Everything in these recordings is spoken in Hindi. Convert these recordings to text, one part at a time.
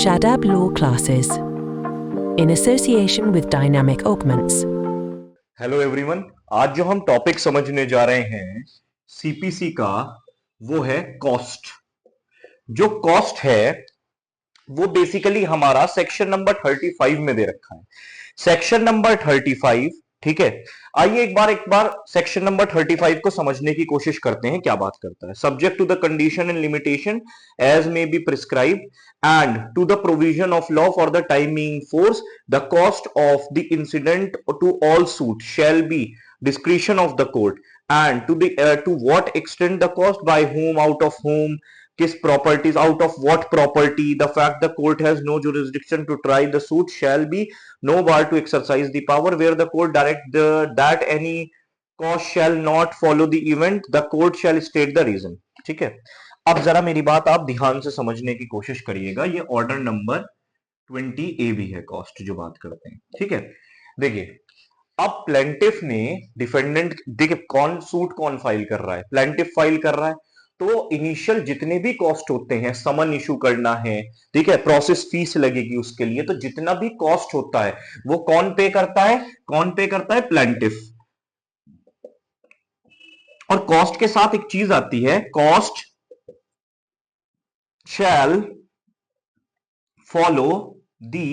Shadab Law Classes in association with Dynamic Augments. Hello everyone, आज जो हम टॉपिक समझने जा रहे हैं सीपीसी का वो है कॉस्ट। जो कॉस्ट है वो बेसिकली हमारा सेक्शन नंबर 35 में दे रखा है। सेक्शन नंबर 35, ठीक है। आइए एक बार सेक्शन नंबर 35 को समझने की कोशिश करते हैं, क्या बात करता है। Subject to the condition and limitation as may be prescribed and to the provision of law for the time being force, the cost of the incident to all suit shall be discretion of the court, and to what extent the cost, by whom, out of whom, किस properties, out of what property, the fact the court has no jurisdiction to try the suit shall be no bar to exercise the power where the court direct that any cause shall not follow the event, the court shall state the reason। ठीक है, अब जरा मेरी बात आप ध्यान से समझने की कोशिश करिएगा। ये ऑर्डर नंबर 20A भी है, कॉस्ट जो बात करते हैं, ठीक है। देखिए, अब प्लेंटिफ ने डिफेंडेंट, देखिए कौन फाइल कर रहा है, प्लेंटिफ फाइल कर रहा है, तो इनिशियल जितने भी कॉस्ट होते हैं, समन इशू करना है, ठीक है, प्रोसेस फीस लगेगी उसके लिए, तो जितना भी कॉस्ट होता है वो कौन पे करता है, प्लेंटिफ। और कॉस्ट के साथ एक चीज आती है, cost shall follow the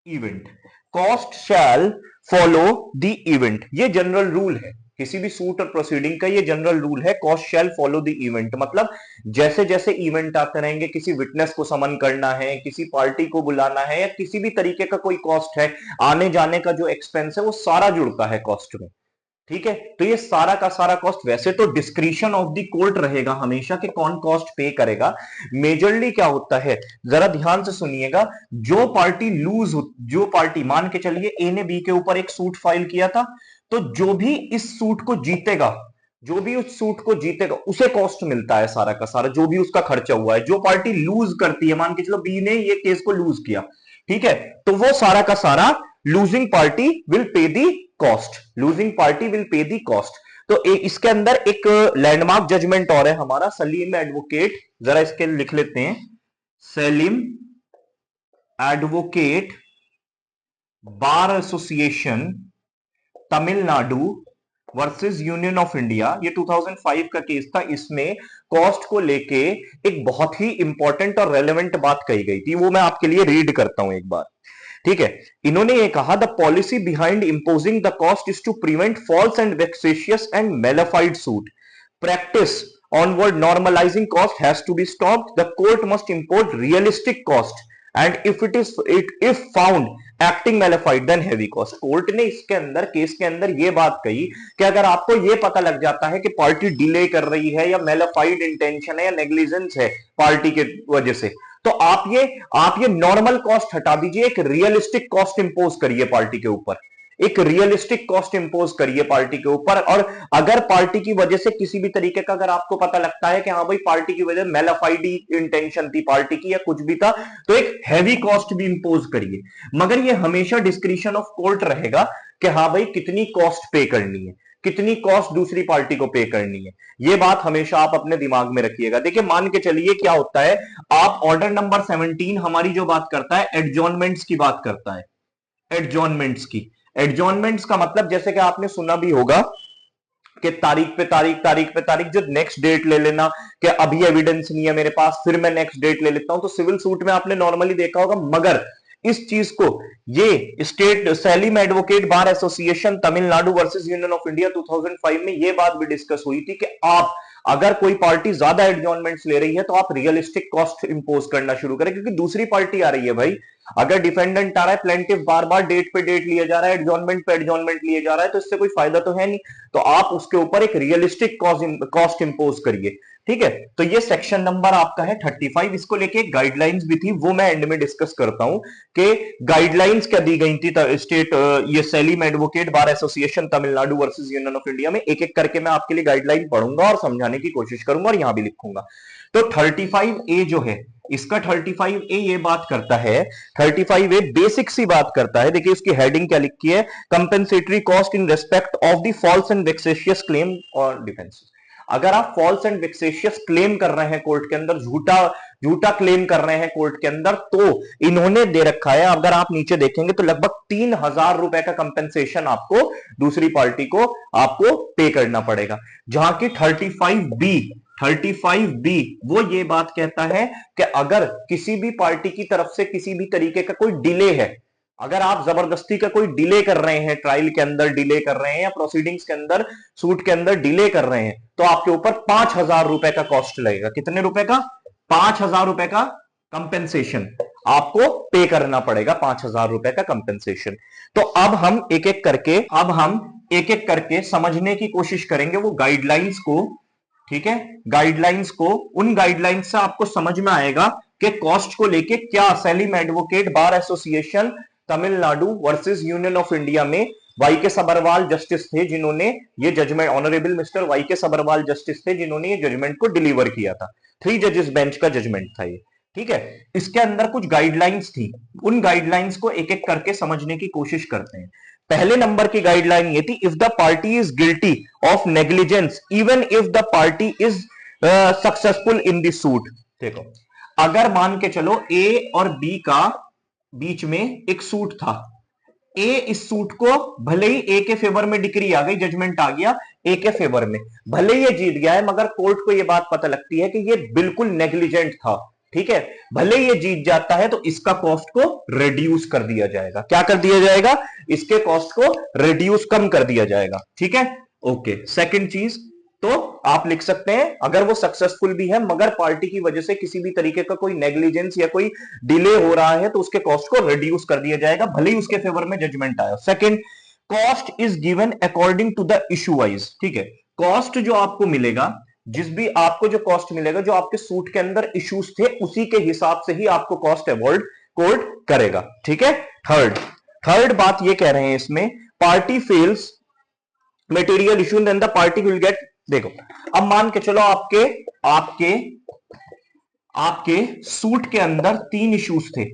event, cost shall follow the event। ये जनरल रूल है किसी भी सूट और प्रोसीडिंग का, ये जनरल रूल है, cost shall follow the event. मतलब जैसे जैसे इवेंट आते रहेंगे, किसी विटनेस को समन करना है, किसी पार्टी को बुलाना है, या किसी भी तरीके का कोई कॉस्ट है, आने जाने का जो एक्सपेंस है वो सारा जुड़ता है कॉस्ट में, ठीक है। तो ये सारा का सारा कॉस्ट वैसे तो डिस्क्रिशन ऑफ द कोर्ट रहेगा हमेशा कि कौन कॉस्ट पे करेगा। मेजरली क्या होता है, जरा ध्यान से सुनिएगा, जो पार्टी मान के चलिए ए ने बी के ऊपर एक सूट फाइल किया था, तो जो भी इस सूट को जीतेगा, उसे कॉस्ट मिलता है सारा का सारा, जो भी उसका खर्चा हुआ है। जो पार्टी लूज करती है, मान के चलो बी ने ये केस को लूज किया, ठीक है, तो वो सारा का सारा losing party will pay the cost. तो इसके अंदर एक लैंडमार्क जजमेंट और है हमारा, सलीम एडवोकेट, जरा इसके लिख लेते हैं, Salim advocate bar association Tamil Nadu versus union of India. ये 2005 का केस था। इसमें कॉस्ट को लेके एक बहुत ही इंपॉर्टेंट और रेलेवेंट बात कही गई थी, वो मैं आपके लिए रीड करता हूं एक बार, ठीक है। इन्होंने ये कहा, the policy behind imposing the cost is to prevent false and vexatious and mala fide suit practice onward normalising cost has to be stopped. The court must impose realistic cost and if found acting mala fide then heavy cost. Court ने इसके अंदर, केस के अंदर ये बात कही कि अगर आपको ये पता लग जाता है कि पार्टी डिले कर रही है, या मेलाफाइड इंटेंशन है, या नेग्लिजेंस है पार्टी के वजह से, तो आप ये नॉर्मल कॉस्ट हटा दीजिए, एक रियलिस्टिक कॉस्ट इंपोज करिए पार्टी के ऊपर, और अगर पार्टी की वजह से किसी भी तरीके का, अगर आपको पता लगता है कि हाँ भाई पार्टी की वजह मेलाफाइड इंटेंशन थी पार्टी की, या कुछ भी था, तो एक हैवी कॉस्ट भी इंपोज करिए। मगर ये हमेशा डिस्क्रिशन ऑफ कोर्ट रहेगा कि हाँ भाई कितनी कॉस्ट पे करनी है, कितनी कॉस्ट दूसरी पार्टी को पे करनी है। ये बात हमेशा आप अपने दिमाग में रखिएगा। देखिए, मान के चलिए क्या होता है, आप ऑर्डर नंबर 17 हमारी जो बात करता है, एडजॉर्नमेंट्स की बात करता है। एडजॉर्नमेंट्स का मतलब, जैसे कि आपने सुना भी होगा कि तारीख पे तारीख, जो नेक्स्ट डेट ले लेना, कि अभी एविडेंस नहीं है मेरे पास, फिर मैं नेक्स्ट डेट ले लेता हूं। तो सिविल सूट में आपने नॉर्मली देखा होगा, मगर इस चीज को ये state Salim advocate bar association Tamil Nadu versus union of India 2005 में ये बात भी डिस्कस हुई थी कि आप अगर कोई पार्टी ज्यादा एडजॉर्नमेंट्स ले रही है तो आप रियलिस्टिक कॉस्ट इंपोज करना शुरू करें, क्योंकि दूसरी पार्टी आ रही है भाई। अगर डिफेंडेंट आ रहा है, प्लेंटिफ बार बार डेट पे डेट लिया जा रहा है, एडजॉर्नमेंट पे एडजॉर्नमेंट लिया जा रहा है, तो इससे कोई फायदा तो है नहीं। तो आप उसके ऊपर एक रियलिस्टिक कॉस्ट इंपोज करिए, ठीक है। तो ये सेक्शन नंबर आपका है 35। इसको लेके गाइडलाइंस भी थी, वो मैं एंड में डिस्कस करता हूं कि गाइडलाइंस क्या दी गई थी स्टेट, ये Salim advocate bar association Tamil Nadu versus union of India में। एक एक करके मैं आपके लिए गाइडलाइन पढ़ूंगा और समझाने की कोशिश करूंगा, और यहां भी लिखूंगा। तो 35A जो है, इसका 35A ये बात करता है, 35A बेसिक सी बात करता है। देखिए उसकी हेडिंग क्या लिखी है, compensatory cost in respect of the false and vexatious claim और डिफेंसेस। अगर आप फॉल्स एंड वेक्सेशियस क्लेम कर रहे हैं कोर्ट के अंदर, झूठा क्लेम कर रहे हैं कोर्ट के अंदर, तो इन्होंने दे रखा है, अगर आप नीचे देखेंगे तो लगभग 3,000 रुपए का कंपेंसेशन आपको दूसरी पार्टी को आपको पे करना पड़ेगा। जहां की 35B वो ये बात कहता है कि अगर किसी भी पार्टी की तरफ से किसी भी तरीके का कोई डिले है, अगर आप जबरदस्ती का कोई डिले कर रहे हैं, ट्रायल के अंदर डिले कर रहे हैं या प्रोसीडिंग्स के अंदर, सूट के अंदर डिले कर रहे हैं, तो आपके ऊपर 5,000 रुपए का कॉस्ट लगेगा। कितने रुपए का? 5,000 रुपए का कंपेंसेशन आपको पे करना पड़ेगा, 5,000 रुपए का कंपेंसेशन। तो अब हम एक एक करके समझने की कोशिश करेंगे वो गाइडलाइंस को, ठीक है, गाइडलाइंस को। उन गाइडलाइंस से आपको समझ में आएगा कि कॉस्ट को लेके क्या Salem advocate bar association Tamil Nadu versus union of India में वाई के सबरवाल जस्टिस थे जिन्होंने ये judgement, honourable mister Y K Sabharwal justice थे जिन्होंने ये जजमेंट को डिलीवर किया था। 3 जजेस बेंच का जजमेंट था ये, ठीक है। इसके अंदर कुछ गाइडलाइंस थी, उन गाइडलाइंस को एक एक करके समझने की कोशिश करते हैं। पहले नंबर की गाइडलाइन ये थी, if the party is guilty of negligence even if the party is successful in the suit. देखो, अगर मान के चलो ए और बी का बीच में एक सूट था, ए इस सूट को, भले ही ए के फेवर में डिक्री आ गई, जजमेंट आ गया ए के फेवर में, भले ही ये जीत गया है, मगर कोर्ट को ये बात पता लगती है कि ये बिल्कुल नेग्लिजेंट था, ठीक है। भले ही ये जीत जाता है तो इसका कॉस्ट को रिड्यूस कर दिया जाएगा। क्या कर दिया जाएगा? इसके कॉस्ट को रिड्यूस, कम कर दिया जाएगा, ठीक है। ओके, सेकंड चीज, तो आप लिख सकते हैं अगर वो सक्सेसफुल भी है मगर पार्टी की वजह से किसी भी तरीके का कोई नेग्लिजेंस या कोई डिले हो रहा है तो उसके कॉस्ट को रिड्यूस कर दिया जाएगा, भले ही उसके फेवर में जजमेंट आया। Second, cost is given according to the issue wise, ठीक है। कॉस्ट जो आपको मिलेगा, जिस भी आपको जो कॉस्ट मिलेगा, जो आपके सूट के अंदर इश्यूज थे उसी के हिसाब से ही आपको कॉस्ट अवॉर्ड कोर्ट करेगा, ठीक है। थर्ड बात ये कह रहे हैं इसमें, party fails material issue then the party will get. देखो, अब मान के चलो आपके सूट के अंदर 3 इश्यूज थे,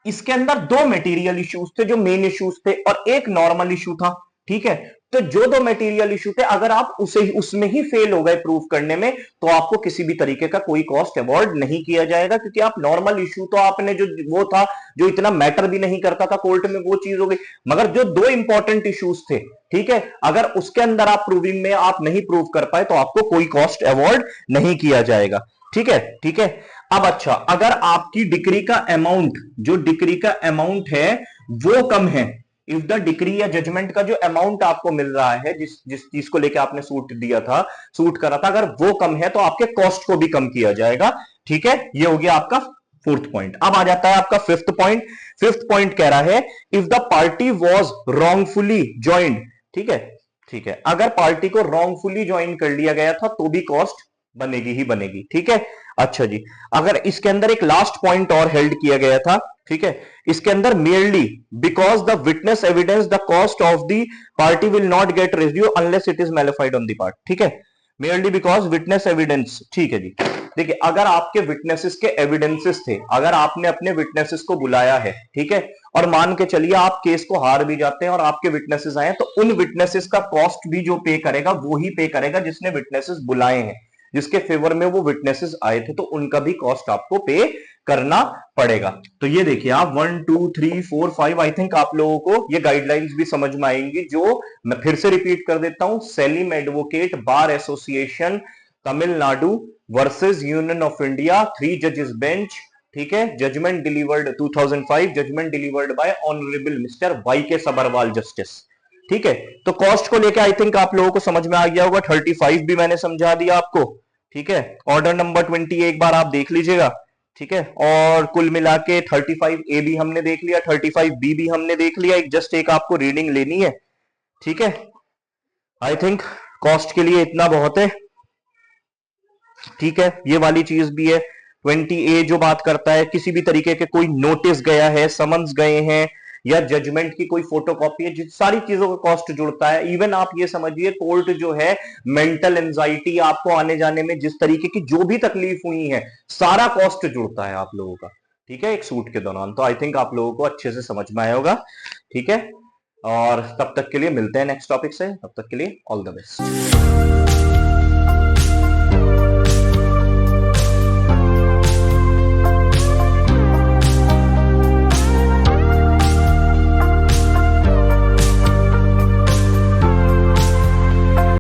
इसके अंदर 2 मटेरियल इश्यूज थे जो मेन इश्यूज थे और एक नॉर्मल इशू था, ठीक है। तो जो 2 मटेरियल इशू थे, अगर आप उसमें ही फेल हो गए प्रूव करने में, तो आपको किसी भी तरीके का कोई कॉस्ट अवॉर्ड नहीं किया जाएगा, क्योंकि आप नॉर्मल इशू तो आपने जो वो था जो इतना मैटर भी नहीं करता था कोर्ट में, वो चीज हो गई। मगर जो 2 इंपॉर्टेंट इश्यूज थे, ठीक है, अगर उसके अंदर आप प्रूविंग में आप नहीं प्रूव कर पाए तो आपको कोई कॉस्ट अवॉर्ड नहीं किया जाएगा, ठीक है, ठीक है। अब अच्छा, अगर आपकी डिक्री का अमाउंट, जो डिक्री का अमाउंट है वो कम है, इफ द डिक्री या जजमेंट का जो अमाउंट आपको मिल रहा है, जिस चीज को लेकर आपने सूट दिया था, सूट करा था, अगर वो कम है तो आपके कॉस्ट को भी कम किया जाएगा, ठीक है। ये हो गया आपका 4th पॉइंट। अब आ जाता है आपका 5th पॉइंट। 5th पॉइंट कह रहा है, if the party was wrongfully joined, ठीक है, ठीक है, अगर पार्टी को रॉन्गफुली ज्वाइन कर लिया गया था तो भी कॉस्ट बनेगी ही बनेगी, ठीक है। अच्छा जी, अगर इसके अंदर एक लास्ट पॉइंट और हेल्ड किया गया था, ठीक है, इसके अंदर merely because the witness evidence the cost of the party will not get reduce unless it is mala fide on the part, ठीक है। मेयरली बिकॉज विटनेस एविडेंस, ठीक है जी। देखिए, अगर आपके विटनेसेस के एविडेंसेस थे, अगर आपने अपने विटनेसेस को बुलाया है, ठीक है, और मान के चलिए आप केस को हार भी जाते हैं और आपके विटनेसेस आए, तो उन विटनेसेस का कॉस्ट भी जो पे करेगा वो ही पे करेगा जिसने विटनेसेस बुलाए हैं, जिसके फेवर में वो विटनेसेस आए थे, तो उनका भी कॉस्ट आपको पे करना पड़ेगा। तो ये देखिए आप 1 2 3 4 5, आई थिंक आप लोगों को ये गाइडलाइंस भी समझ में आएंगी, जो मैं फिर से रिपीट कर देता हूं, Salem advocate bar association Tamil Nadu versus union of India, 3 जजेस बेंच, ठीक है, judgement delivered 2005, judgement delivered by honourable mister Y K Sabharwal justice, ठीक है। तो कॉस्ट को लेकर आई थिंक आप लोगों को समझ में आ गया होगा। 35 भी मैंने समझा दिया आपको, ठीक है। ऑर्डर नंबर 20 एक बार आप देख लीजिएगा, ठीक है, और कुल मिला के 35A भी हमने देख लिया, 35B भी हमने देख लिया, जस्ट एक आपको रीडिंग लेनी है, ठीक है। आई थिंक कॉस्ट के लिए इतना बहुत है, ठीक है। ये वाली चीज भी है। 20A जो बात करता है, किसी भी तरीके के कोई नोटिस गया है, समन्स गए हैं या जजमेंट की कोई फोटोकॉपी है, सारी चीजों का कॉस्ट जुड़ता है। इवन आप ये समझिए, कोर्ट जो है, मेंटल एंजाइटी आपको आने जाने में, जिस तरीके की जो भी तकलीफ हुई है, सारा कॉस्ट जुड़ता है आप लोगों का, ठीक है, एक सूट के दौरान। तो आई थिंक आप लोगों को अच्छे से समझ में आया होगा, ठीक है। और तब तक के लिए मिलते हैं नेक्स्ट टॉपिक से, तब तक के लिए ऑल द बेस्ट।